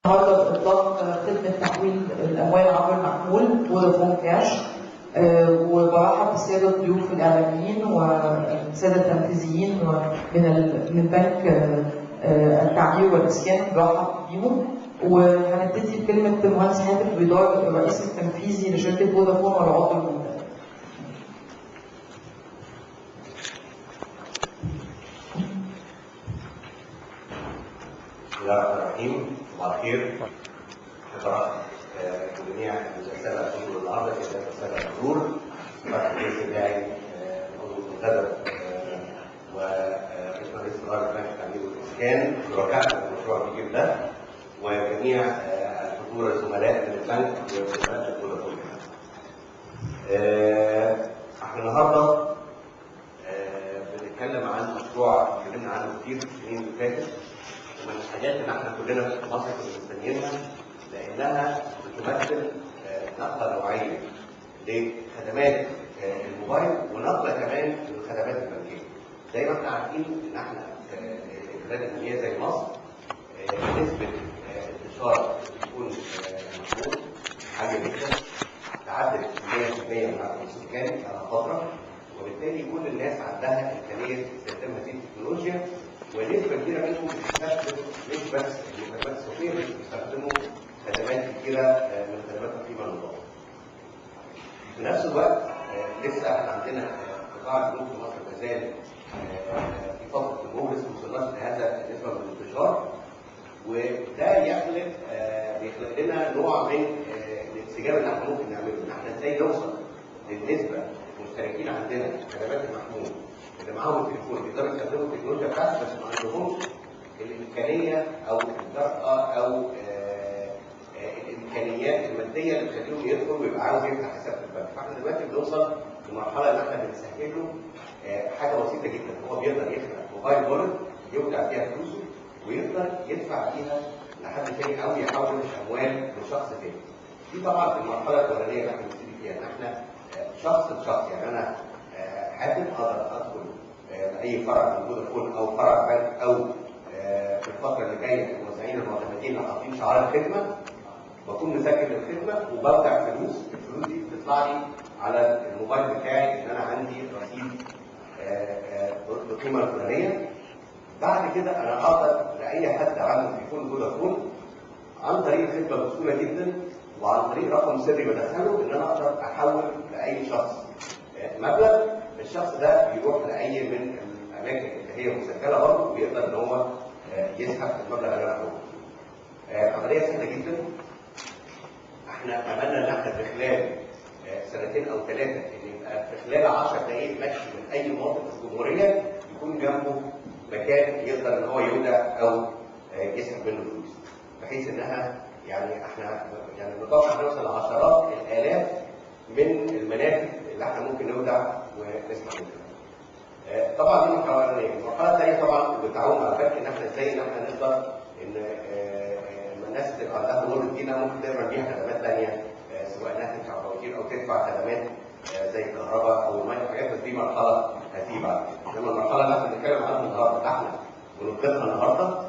النهارده باطلاق خدمه تحويل الاموال عبر المحمول فودافون كاش. وبرحب بالساده الضيوف الاعلاميين والساده التنفيذيين من بنك التعمير والاسكان، برحب بيهم. وهنبتدي بكلمه المهندس حاتم بيدار الرئيس التنفيذي لشركه فودافون والعضو المنتدب. بسم الله الرحمن الرحيم. صباح الخير. حضرات جميع الساده الحضور النهارده في الساده الحضور، الرئيس بتاعي العضو المنتدب ورئيس مجلس اداره بنك التعمير والاسكان، شركاء في المشروع الكبير ده، وجميع الحضور الزملاء من البنك وزملاء فودافون. احنا النهارده بنتكلم عن مشروع اتكلمنا عنه كتير في السنين اللي فاتت، ومن الحاجات اللي احنا كلنا في مصر كنا مستنيينها لانها بتمثل نقله نوعيه لخدمات الموبايل ونقله كمان للخدمات البنكيه. زي ما احنا عارفين ان احنا في البلاد الغنيه زي مصر نسبه انتشار التليفون المحمول عاليه جدا، تعدت 100% من عدد السكان على فتره، وبالتالي كل الناس عندها امكانيه استخدام هذه التكنولوجيا، ونسبه كبيره منهم بتستخدم مش بس المكالمات الصوتيه، بس بيستخدموا خدمات كتيره من خدمات القيمه المضافه. في نفس الوقت لسه احنا عندنا قطاع البنوك في مصر ما زال في فتره النمو، لسه ما وصلناش لهذا النسبه من الانتشار، وده بيخلق لنا نوع من الانسجام اللي احنا ممكن نعمله، ان احنا ازاي نوصل للنسبه المشتركين عندنا في خدمات المحمول اللي معاهم التليفون يقدروا يستخدموا التكنولوجيا بتاعتهم، بس ما عندهمش الامكانيه او الجرأه او الامكانيات الماديه اللي تخليهم يدخل ويبقى عاوز يفتح حساب في البنك. فاحنا دلوقتي بنوصل لمرحله ان احنا بنسهل له حاجه بسيطه جدا، هو بيقدر يفتح موبايل وولد يودع فيها فلوسه ويقدر يدفع فيها لحد تاني او يحول اموال لشخص تاني. دي طبعا في المرحله الاولانيه اللي احنا بنبتدي فيها، ان احنا شخص لشخص، يعني انا حاتم اقدر ادخل اي فرع من فودافون او فرع بنك، او في الفتره اللي جايه الموزعين المعتمدين اللي حاطين شعار الخدمه، بكون مسجل الخدمه وبودع فلوس، الفلوس دي بتطلع لي على الموبايل بتاعي ان انا عندي رصيد بالقيمه الفلانيه. بعد كده انا اقدر لاي حد عنده تليفون فودافون عن طريق الخدمه بسهوله جدا، وعن طريق رقم سري بدخله ان انا اقدر احول لاي شخص مبلغ. الشخص ده بيروح لاي من الاماكن اللي هي مسجله برضه، ويقدر ان هو يسحب المبلغ اللي انا هاخده. عمليه سهله جدا. احنا عملنا ان احنا في خلال سنتين او ثلاثه ان يبقى في خلال 10 دقائق مشي من اي مواطن في الجمهوريه يكون جنبه مكان يقدر ان هو يودع او يسحب منه فلوس، بحيث انها يعني احنا يعني بنتوقع نوصل لعشرات الالاف من المنافذ اللي احنا ممكن نودع ونسحب منها. طبعا دي مرحله اولانيه. المرحله الثانيه طبعا بالتعاون مع البنك، ان احنا ازاي ان احنا نقدر ان الناس اللي عندها مرور دي ممكن تعمل بيها خدمات ثانيه، سواء انها تدفع فواتير او تدفع خدمات زي الكهرباء او الميه وحاجات، بس دي مرحله هتيجي بعد كده. انما المرحله اللي احنا بنتكلم عنها النهارده احنا ونطلقها النهارده،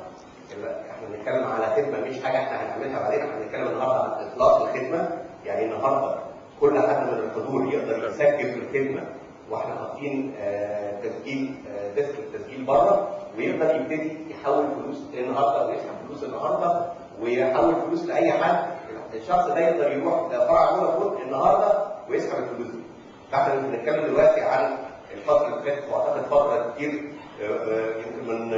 احنا بنتكلم على خدمه مش حاجه احنا هنعملها بعدين، احنا بنتكلم النهارده عن اطلاق الخدمه. يعني النهارده كل حد من الحضور يقدر يسجل في الخدمه، واحنا حاطين تسجيل ديسك التسجيل بره، ويقدر يبتدي يحول فلوس النهارده ويسحب فلوس النهارده ويحول فلوس لاي حد. الشخص ده يقدر يروح لفرع فودافون النهارده ويسحب الفلوس دي. فاحنا بنتكلم دلوقتي عن الفتره اللي فاتت، واعتقد فتره كتير يمكن من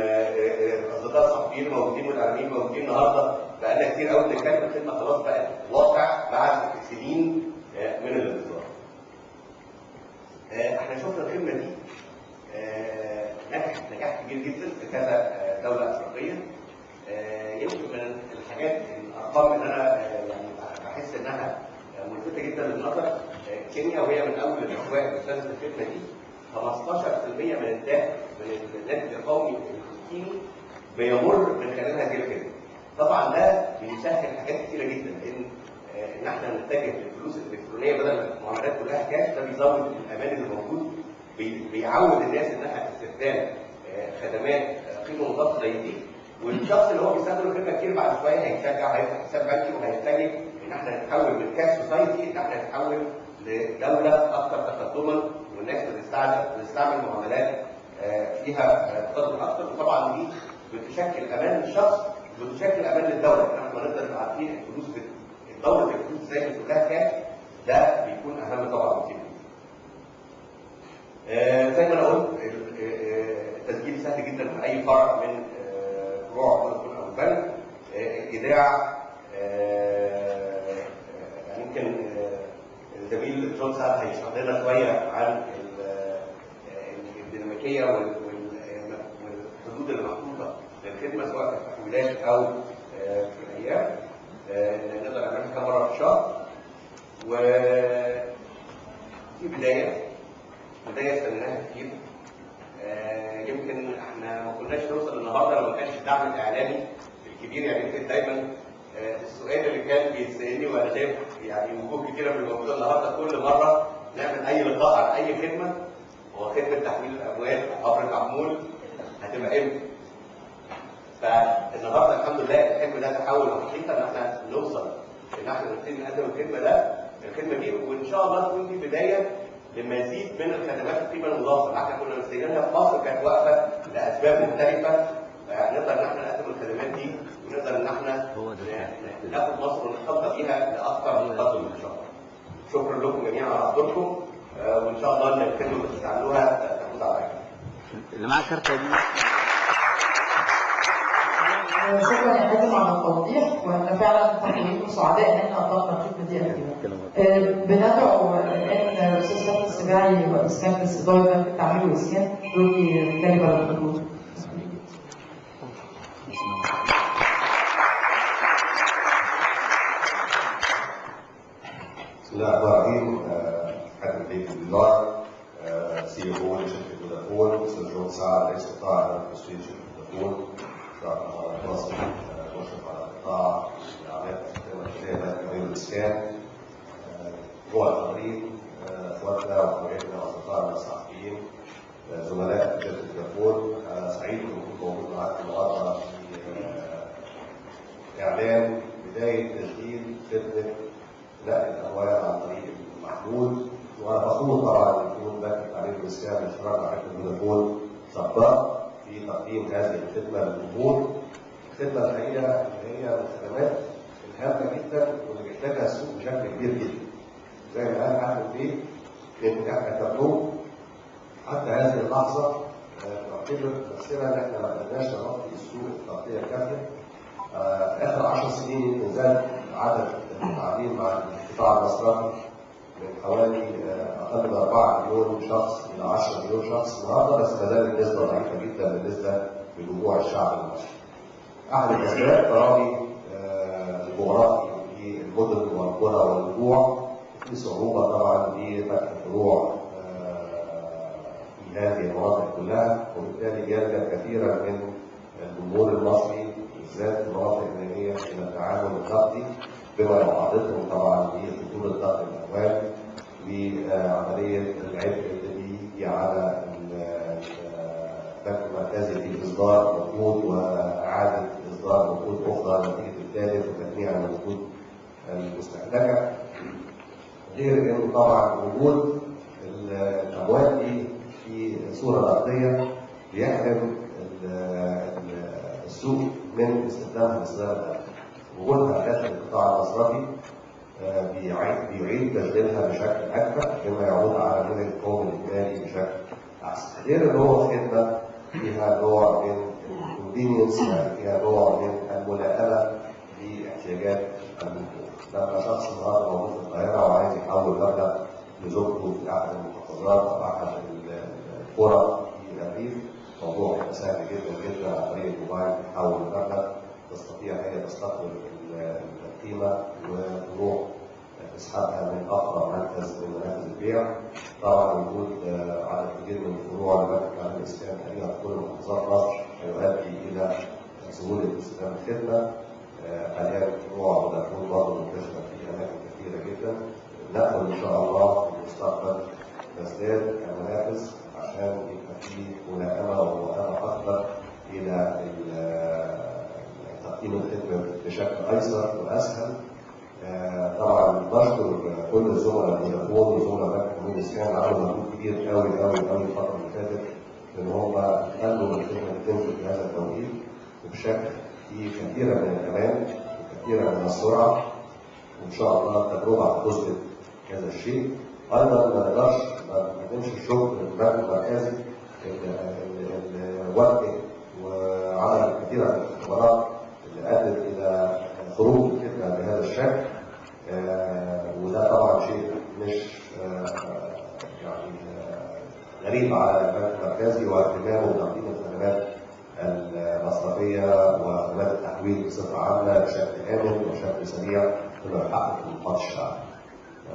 اصدقاء الصحفيين موجودين والاعلاميين موجودين النهارده، بقالنا كتير قوي بنتكلم. الخدمه خلاص بقت واقع بعد سنين من الانتظار. احنا شفنا الخدمه دي نجحت نجاح كبير جدا في كذا دوله افريقيه. يمكن من الحاجات الارقام اللي انا يعني بحس انها ملفته جدا للنظر، كينيا وهي من اول الاسواق اللي ابتدت الخدمه دي 15% من الدخل من الناتج القومي الكيني بيمر من خلال هذه الخدمه. طبعا ده بيسهل حاجات كثيره جدا، ان احنا نتجه للفلوس الالكترونيه بدل ما المعاملات كلها كاش. ده بيزود الامان اللي موجود، بيعود الناس انها استخدام خدمات قيمه مضافه زي دي والشخص اللي هو بيستخدم الخدمه كتير بعد شويه هيتشجع، هيفتح حساب بنكي وهيتجه ان احنا نتحول من كاش سوسايتي ان احنا نتحول لدوله اكثر تقدما، والناس بتستعمل معاملات فيها تقدم اكثر. وطبعا دي بتشكل امان للشخص وبتشكل امان للدوله، احنا نقدر نبقى عارفين الفلوس دوله الفلوس ازاي بتدخلها كاش، ده بيكون اهم طبعا بكتير. زي ما انا قلت التسجيل سهل جدا في اي فرع من فروع فودافون او البنك. الايداع يعني يمكن الزميل جون سعد هيشرح لنا شويه عن الديناميكيه والحدود اللي محطوطه للخدمه سواء في التحويلات او في الايام، نقدر نعملها كم مره في الشهر. وفي بدايه استنيناها كتير. يمكن احنا ما كناش نوصل النهارده لو ما كانش الدعم الاعلامي الكبير. يعني يمكن دايما السؤال اللي كان بيسالني وانا شايف يعني وجوه كتيره من الموجوده النهارده كل مره نعمل اي لقاء عن اي خدمه، هو خدمه تحويل الاموال عبر المحمول هتبقى امتى؟ فالنهارده الحمد لله الحلم ده تحول حقيقه ان احنا نوصل ان احنا نبتدي نقدم الخدمه دي، وان شاء الله تكون دي بدايه لمزيد من الخدمات القيمه المضافه اللي احنا كنا مستنيينها في مصر، كانت واقفه لاسباب مختلفه. فنقدر ان احنا نقدم الخدمات دي ونقدر ان احنا ناخد مصر ونتخطى فيها لاكثر من تقدم ان شاء الله. شكرا لكم جميعا على حضوركم، وان شاء الله ان الخدمه اللي بتستعملوها تفوز على خير. اللي معاه كارته دي. شكرا يا حازم على التوضيح، واحنا فعلا فخورين وسعداء ان احنا قدمنا الخدمه دي قبل كده. بندعو الان الاستاذ فتحي السباعي رئيس مجلس اداره بنك التعمير والاسكان يلقي كلمه للحضور. بسم الله الرحمن الرحيم. حاتم بيه بالله سي او لشركه فودافون، استاذ جون سعد رئيس قطاع تسويق شركه فودافون، مصر مشرف على قطاع الاعمال المركزيه بنك التعمير والاسكان، جوه الحاضرين اخواتنا واخواتنا واصدقائنا الصحفيين زملاء شركه فودافون. انا سعيد ان اكون موجود معاكم النهارده في اعلان بدايه تسجيل خدمه نقل الاموال عن طريق المحمول. وانا فخور طبعا ان يكون بنك التعمير والاسكان بالاشتراك مع شركه فودافون سباق في تقديم هذه الخدمه للجمهور. الخدمه الحقيقه هي من الخدمات الهامه جدا واللي بيحتاجها السوق بشكل كبير جدا. زي ما قال حاتم بيه ان احنا كبنوك حتى هذه اللحظه نعتبر نفسنا ان احنا ما قدرناش نغطي السوق التغطيه الكافيه. اخر 10 سنين يمكن زاد عدد المتعاملين مع القطاع المصرفي من حوالي اقل من 4 مليون شخص الى 10 مليون شخص النهارده، بس ما زالت النسبه ضعيفه جدا بالنسبه لجموع الشعب المصري. احد الاسباب تراضي الجغرافي في المدن والقرى والنجوع، في صعوبه طبعا لفتح فروع في هذه المناطق كلها، وبالتالي بيلجا كثيرا من الجمهور المصري بالذات المناطق النائيه الى التعامل النقدي بما يعرضهم طبعا لخطوره ضغط الاموال وعمليه العبء اللي بيجي على البنك المركزي في اصدار نقود واعاده اصدار نقود اخرى نتيجه التالف وتجميع النقود المستهلكه. غير انه طبعا وجود الاموال دي في صوره نقديه بيحرم السوق من استخدامها لاصدار الدخل. وجودها داخل القطاع المصرفي بيعيد تشغيلها بشكل اكبر بما يعود على البنى القومي الاجمالي بشكل احسن. غير ان هو خدمه فيها نوع من الكونفينينس، فيها نوع من الملائمه لاحتياجات الجمهور. لما شخص النهارده موجود في القاهره وعايز يحول مبلغ لزوجته في احد المحافظات او احد القرى في الريف، الموضوع هيبقى سهل جدا جدا عن طريق الموبايل تحول المبلغ، تستطيع هي تستقبل القيمه وتروح تسحبها من اقرب مركز من مراكز البيع. طبعا وجود عدد كبير من الفروع لبنك التعمير والاسكان تقريبا في كل محافظات مصر هيؤدي الى سهوله استخدام الخدمه. حاليا فروع فودافون برضه منتشره في اماكن كثيره جدا. نأمل ان شاء الله في المستقبل تزداد كمنافس عشان يبقى في ملائمه وملائمه اكثر الى بشكل ايسر واسهل. طبعا بشكر كل الزملاء فودافون وزملاء بنك حمود الاسكان عملوا مجهود كبير قوي قوي قوي الفتره اللي فاتت ان هم خلوا الخدمه تنزل في هذا التوقيت وبشكل فيه كثيرا من الامان وكثيرا من السرعه، وان شاء الله التجربه هتثبت هذا الشيء. ايضا ما نقدرش ما نقدمش الشكر للبنك المركزي اللي وجه وعمل الكثير من الاختبارات اللي ادت الى خروج الفكره بهذا الشكل. وده طبعا شيء مش يعني غريب على البنك المركزي واهتمامه بتقديم الخدمات المصرفيه وخدمات التحويل بصفه عامه بشكل امن وبشكل سريع انه يحقق طموحات الشعب.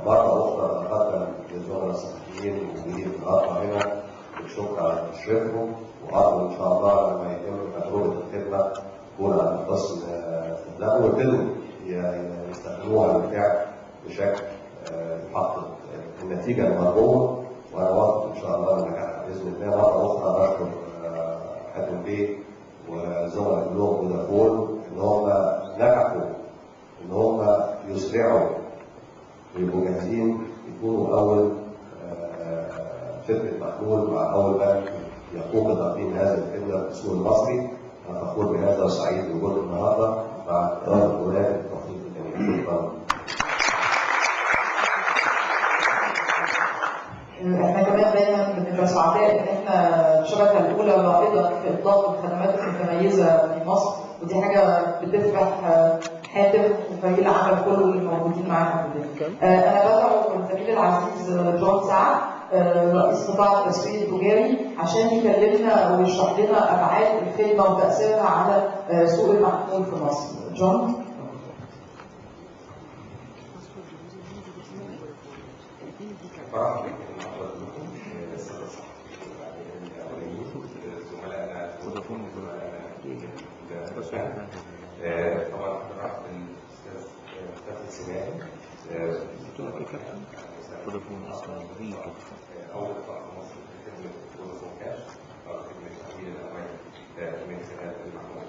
مرة أخرى نقدم للزملاء الصحفيين والموجودين في الأرض هنا بالشكر على تشريفهم، وأرجو إن شاء الله لما يتم تجربة الخدمة تكون على حسن استخدامهم ويبتدوا يستخدموها بالفعل بشكل يحقق النتيجة المرجوة، وأنا واثق إن شاء الله بالنجاح بإذن الله. مرة أخرى بشكر حاتم بيه والزملاء كلهم فودافون إن هم نجحوا إن هم يسرعوا ويبقوا جاهزين يكونوا اول شركه محمول مع اول بنك يقوم بتقديم هذه الخدمه في السوق المصري. انا فخور بهذا وسعيد بوجودي النهارده مع اقرار الاولاد التوفيق الجميل. شكرا. احنا كمان دايما بنبقى سعداء ان احنا الشبكه الاولى رائده في اطلاق الخدمات المتميزه في مصر، ودي حاجه بتفرح حاتم وفريق العمل كله اللي موجودين معانا كده. انا بدعو الزميل العزيز جون سعد رئيس قطاع التسويق التجاري عشان يكلمنا ويشرح لنا ابعاد الخدمه وتاثيرها على سوق المحمول في مصر. جون. طبعا راح الاستاذ السماعي فودافون اصلا هي اول قطاع في مصر في خدمه فودافون كاش او خدمه تحويل الاموال من خلال المحمول.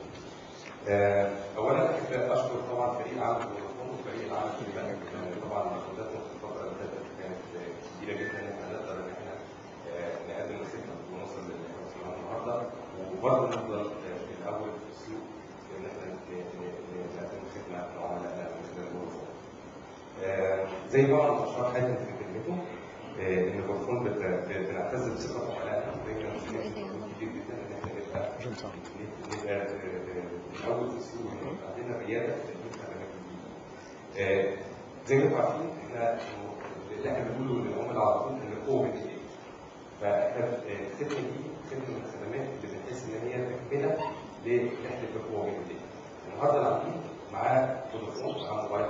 اولا احب اشكر طبعا فريق العمل في فودافون وفريق العمل في البنك. طبعا مجهوداتهم في الفتره اللي فاتت كانت كبيره جدا ان احنا نقدر ان احنا نقدم الخدمه ونوصل للي احنا وصلنا النهارده، وبرضه نفضل في الاول في السوق ان احنا نقدم خدمه لعملائنا من خلال فودافون. زي طبعا ما اشار حاتم في كلمته ان فودافون بنعتز بثقه عملائنا، ودايما كبير جدا ان احنا نبقى الاول في السوق ويبقى عندنا رياده في الخدمات الجديده. زي ما انتم عارفين احنا اللي احنا بنقوله للعملاء على طول ان القوه من ايديك. فاحنا الخدمه دي خدمه من الخدمات اللي بنحس ان هي تكمله لرحله القوه من ايديك. النهارده العميل معاه فودافون، معاه موبايل